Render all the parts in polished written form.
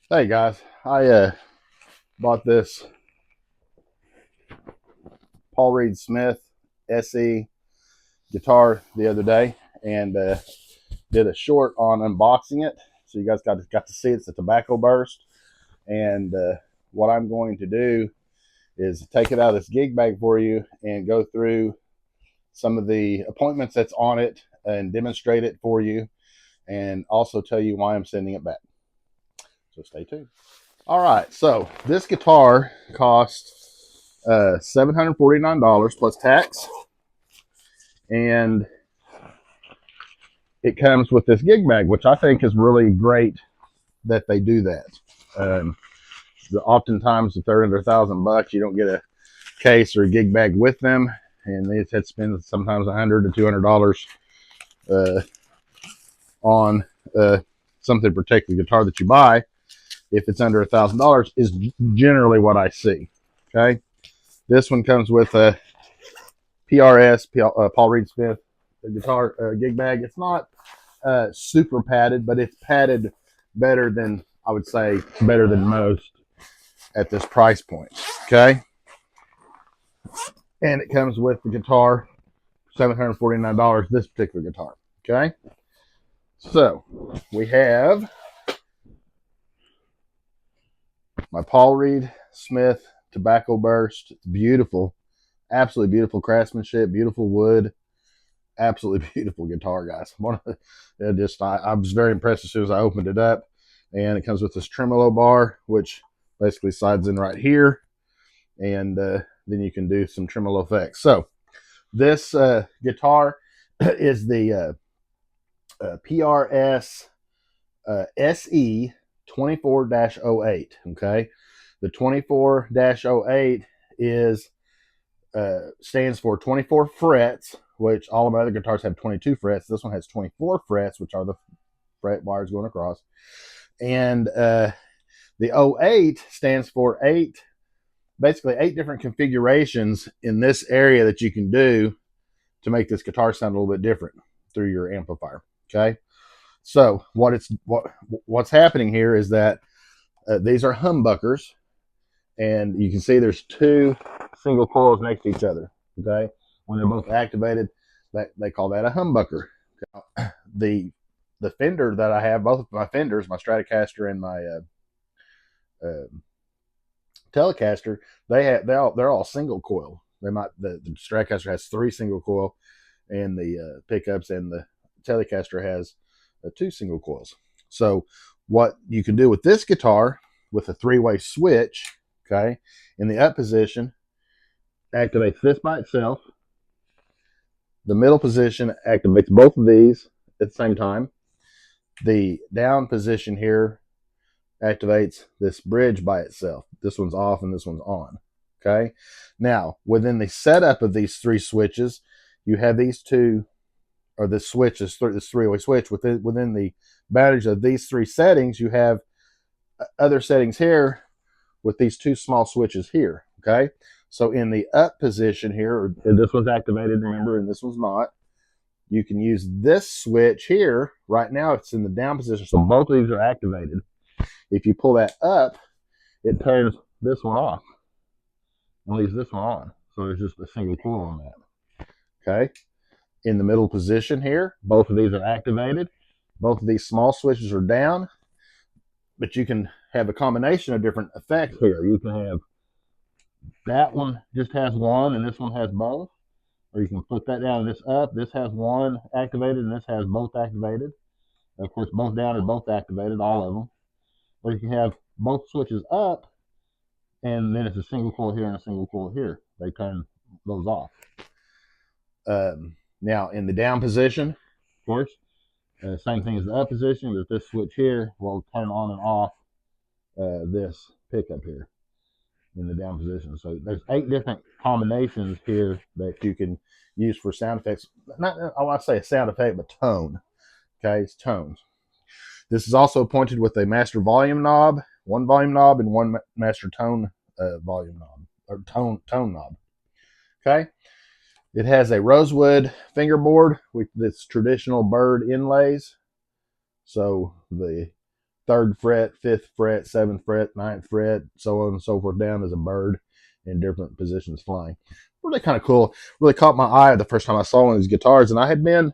Hey guys, I bought this Paul Reed Smith SE guitar the other day and did a short on unboxing it. So you guys got to see it's a tobacco burst. And what I'm going to do is take it out of this gig bag for you and go through some of the appointments that's on it and demonstrate it for you, and also tell you why I'm sending it back. So stay tuned. All right, so this guitar costs $749 plus tax, and it comes with this gig bag, which I think is really great that they do that. Um, Oftentimes, if they're under $1,000, you don't get a case or a gig bag with them, and they had to spend sometimes $100 to $200 uh, on something to protect the guitar that you buy. If it's under $1,000, is generally what I see. Okay, this one comes with a PRS, Paul Reed Smith guitar gig bag. It's not super padded, but it's padded better than, I would say, better than most at this price point. Okay, and it comes with the guitar, $749. This particular guitar. Okay, so we have my Paul Reed Smith Tobacco Burst. It's beautiful, absolutely beautiful craftsmanship, beautiful wood, absolutely beautiful guitar, guys. I was very impressed as soon as I opened it up, and it comes with this tremolo bar, which basically slides in right here, and then you can do some tremolo effects. So this guitar is the PRS SE 24-08. Okay, the 24-08 is stands for 24 frets, which all of my other guitars have 22 frets. This one has 24 frets, which are the fret bars going across. And the 08 stands for basically eight different configurations in this area that you can do to make this guitar sound a little bit different through your amplifier. Okay, so what's happening here is that these are humbuckers, and you can see there's two single coils next to each other. Okay, when they're both activated, that they call that a humbucker. The the fender that I have, both of my fenders, my Stratocaster and my uh, Telecaster, they're all single coil. The Stratocaster has three single coil, and the pickups, and the Telecaster has two single coils. So what you can do with this guitar with a three-way switch, okay, in the up position, activates this by itself. The middle position activates both of these at the same time. The down position here activates this bridge by itself. This one's off and this one's on. Okay. Now, within the setup of these three switches, you have these two, or this switch, this three-way switch. Within the boundaries of these three settings, you have other settings here with these two small switches here. Okay. So in the up position here, this one's activated, remember, and this one's not. You can use this switch here. Right now, it's in the down position, so both of these are activated. If you pull that up, it turns this one off and leaves this one on. So there's just a single coil on that. Okay. In the middle position here, both of these are activated. Both of these small switches are down, but you can have a combination of different effects here. You can have that one just has one and this one has both. Or you can put that down and this up. This has one activated and this has both activated. Of course, both down and both activated, all of them. Or you can have both switches up, and then it's a single coil here and a single coil here. They turn those off. Now, in the down position, of course, same thing as the up position, but this switch here will turn on and off this pickup here in the down position. So there's 8 different combinations here that you can use for sound effects. Not, I want to say a sound effect, but tone. Okay, it's tones. This is also appointed with a master volume knob, one volume knob, and one master tone volume knob, or tone knob. Okay, it has a rosewood fingerboard with this traditional bird inlays. So the 3rd fret, 5th fret, 7th fret, 9th fret, so on and so forth, down as a bird in different positions flying. Really kind of cool. Really caught my eye the first time I saw one of these guitars, and I had been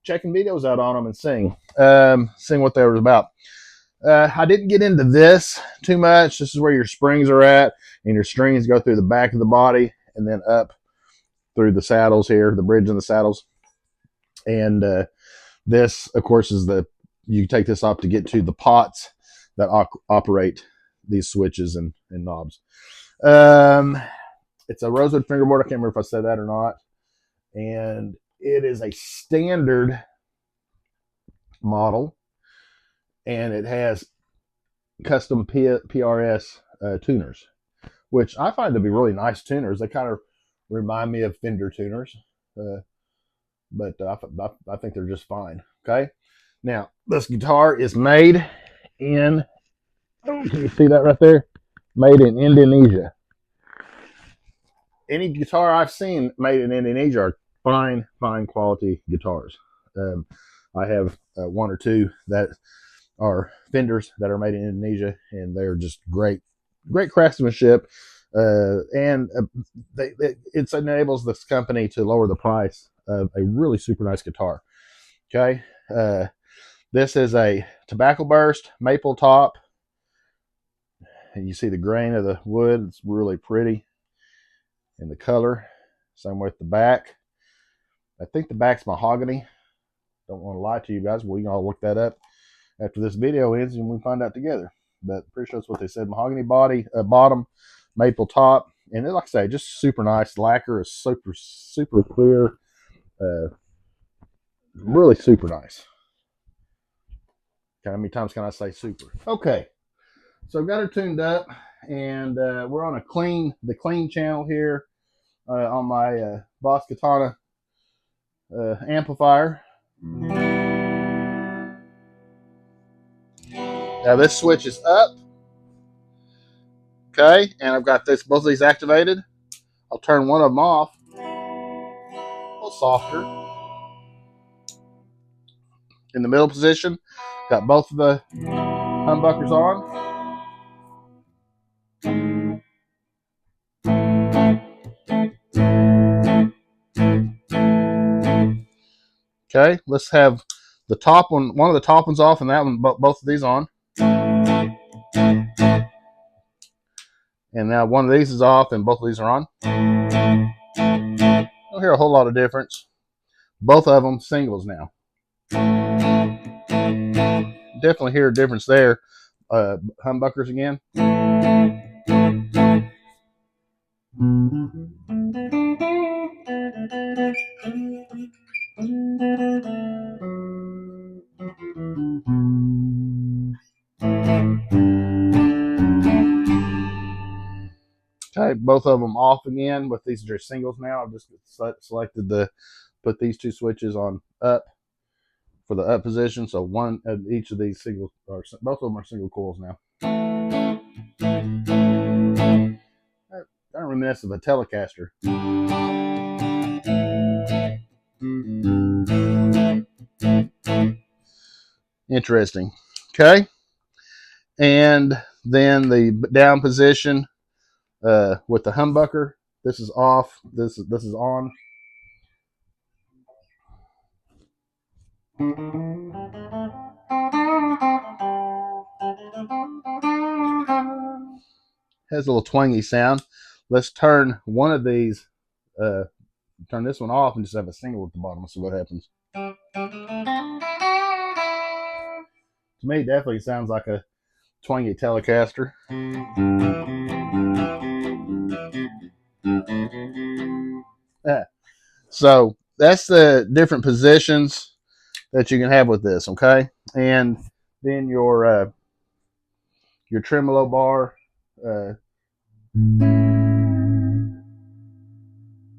checking videos out on them and seeing what they were about. I didn't get into this too much. This is where your springs are at, and your strings go through the back of the body and then up through the saddles here, the bridge and the saddles. And this, of course, is you take this off to get to the pots that operate these switches and knobs. It's a rosewood fingerboard. I can't remember if I said that or not. And it is a standard model, and it has custom PRS tuners, which I find to be really nice tuners. They kind of remind me of Fender tuners, but I think they're just fine. Okay, now this guitar is made in, can you see that right there? Made in Indonesia. Any guitar I've seen made in Indonesia are fine quality guitars. I have 1 or 2 that are Fenders that are made in Indonesia, and they're just great craftsmanship. And it enables this company to lower the price of a really super nice guitar. Okay, this is a tobacco burst maple top, and you see the grain of the wood. It's really pretty, and the color. Same with the back. I think the back's mahogany. Don't want to lie to you guys. We can all look that up after this video ends and we find out together. But pretty sure that's what they said. Mahogany bottom, maple top, and like I say, just super nice. Lacquer is super clear. Really super nice. How many times can I say super? Okay, so I've got her tuned up, and we're on the clean channel here on my Boss Katana amplifier. Now this switch is up. Okay, and I've got both of these activated. I'll turn one of them off. A little softer. In the middle position, got both of the humbuckers on. Okay, let's have the top one of the top ones off, and that one, both of these on. And now one of these is off, and both of these are on. Don't hear a whole lot of difference. Both of them singles now. Definitely hear a difference there. Humbuckers again. Okay, both of them off again. With these are singles now. I've just selected to put these 2 switches on up for the up position. So one of each of these singles, or both of them are single coils now. Kind of reminiscent of a Telecaster. Interesting. Okay, and then the down position with the humbucker. This is off. This is on. Has a little twangy sound. Let's turn one of these, turn this one off and just have a single at the bottom. Let's see what happens. To me, it definitely sounds like a twangy Telecaster. Yeah. So that's the different positions that you can have with this, okay? And then your tremolo bar,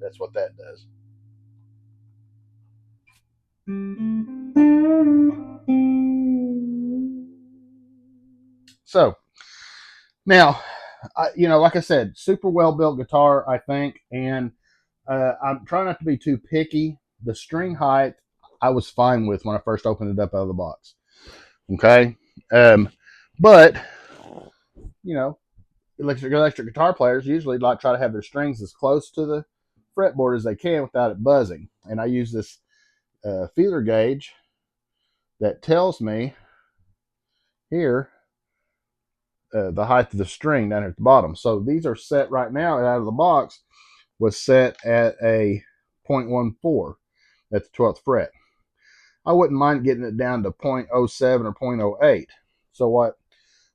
that's what that does. So now, like I said, super well built guitar, I think, and I'm trying not to be too picky. The string height I was fine with when I first opened it up out of the box. Okay, But you know, electric guitar players usually like try to have their strings as close to the fretboard as they can without it buzzing. And I use this feeler gauge that tells me here the height of the string down here at the bottom. So these are set right now out of the box was set at a 0.14 at the 12th fret. I wouldn't mind getting it down to 0.07 or 0.08. So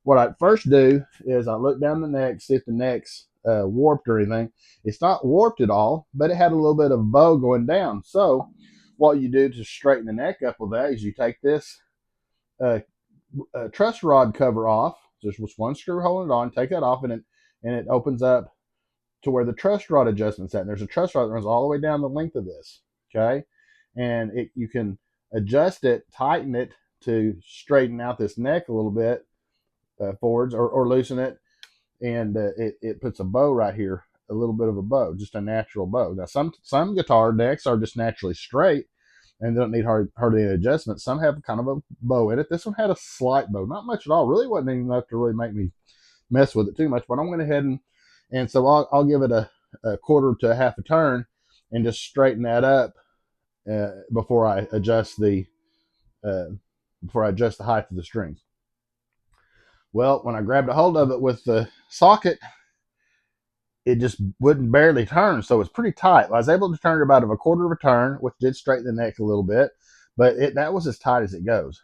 what I first do is I look down the neck, see if the neck's warped or anything. It's not warped at all, but it had a little bit of bow going down. So what you do to straighten the neck up with that is you take this truss rod cover off. There's just one screw holding it on. Take that off, and it opens up to where the truss rod adjustment's at. And there's a truss rod that runs all the way down the length of this. Okay, and you can adjust it, tighten it to straighten out this neck a little bit forwards, or loosen it, and it puts a bow right here, a little bit of a bow, just a natural bow. Now some guitar necks are just naturally straight and they don't need hardly any adjustment. Some have kind of a bow in it. This one had a slight bow, not much at all. Really wasn't even enough to really make me mess with it too much. But I went ahead and so I'll give it a quarter to a half a turn and just straighten that up before I adjust the height of the strings. Well, when I grabbed a hold of it with the socket, it just wouldn't barely turn, so it's pretty tight. I was able to turn it about a quarter of a turn, which did straighten the neck a little bit, but that was as tight as it goes.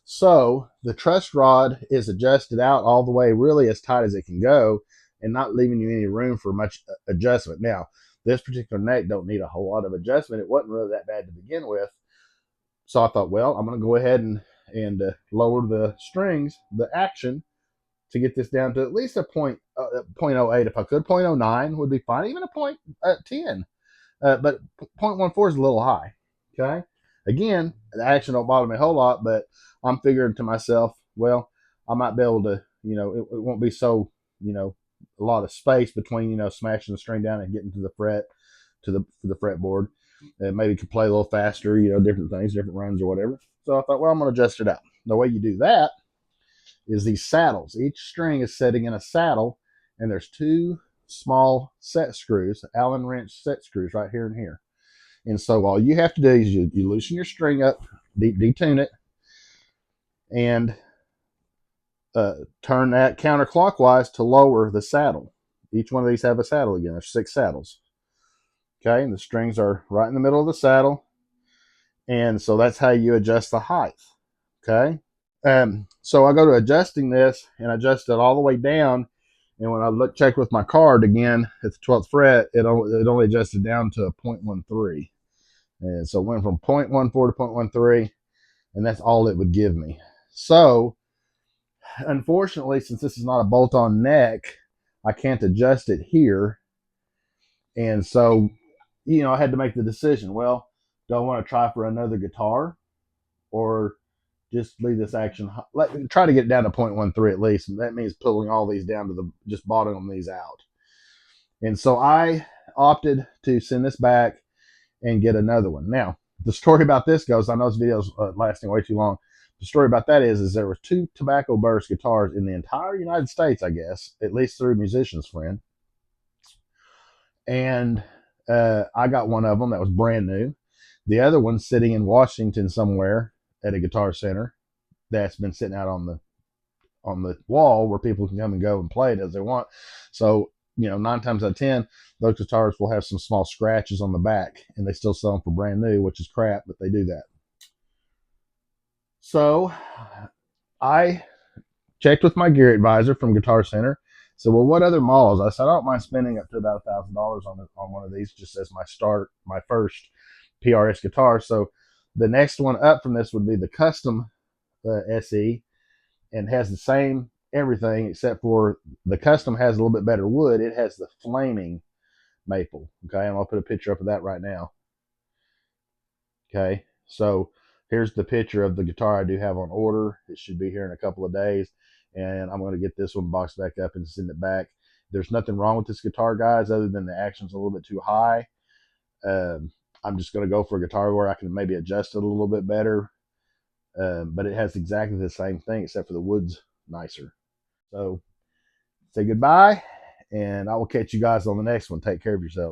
So the truss rod is adjusted out all the way, really as tight as it can go, and not leaving you any room for much adjustment. Now, this particular neck don't need a whole lot of adjustment. It wasn't really that bad to begin with. So I thought, well, I'm going to go ahead and lower the strings, the action, to get this down to at least a 0.08 if I could. 0.09 would be fine, even a 0.10. But 0.14 is a little high. Okay. Again, the action don't bother me a whole lot, but I'm figuring to myself, well, I might be able to, it won't be so, a lot of space between, smashing the string down and getting to the fret, to the fretboard. Maybe could play a little faster, different things, different runs or whatever. So I thought, well, I'm going to adjust it out. The way you do that is these saddles. Each string is sitting in a saddle, and there's two small set screws, Allen wrench set screws right here and here. And so all you have to do is you loosen your string up, detune it, and turn that counterclockwise to lower the saddle. Each one of these have a saddle again. There's 6 saddles. Okay, and the strings are right in the middle of the saddle. And so that's how you adjust the height. Okay. So I go to adjusting this and adjust it all the way down. And when I check with my card again at the 12th fret, it only adjusted down to a 0.13. And so it went from 0.14 to 0.13, and that's all it would give me. So unfortunately, since this is not a bolt-on neck, I can't adjust it here. And so, I had to make the decision. Well, do I want to try for another guitar, or just leave this action, try to get it down to 0.13 at least, and that means pulling all these down to just bottoming these out. And so I opted to send this back and get another one. Now, the story about this goes, I know this video's lasting way too long. The story about that is there were 2 tobacco burst guitars in the entire United States, I guess, at least through Musician's Friend. And I got one of them that was brand new. The other one's sitting in Washington somewhere at a guitar center that's been sitting out on the wall where people can come and go and play it as they want. So, 9 times out of 10, those guitars will have some small scratches on the back, and they still sell them for brand new, which is crap, but they do that. So I checked with my gear advisor from Guitar Center. So, well, what other models? I said, I don't mind spending up to about $1,000 on one of these just as my first PRS guitar. So the next one up from this would be the custom SE, and has the same everything except for the custom has a little bit better wood. It has the flaming maple. Okay, and I'll put a picture up of that right now. Okay, so here's the picture of the guitar I do have on order. It should be here in a couple of days, and I'm going to get this one boxed back up and send it back. There's nothing wrong with this guitar, guys, other than the action's a little bit too high. I'm just going to go for a guitar where I can maybe adjust it a little bit better. but it has exactly the same thing except for the wood's nicer. So say goodbye, and I will catch you guys on the next one. Take care of yourself.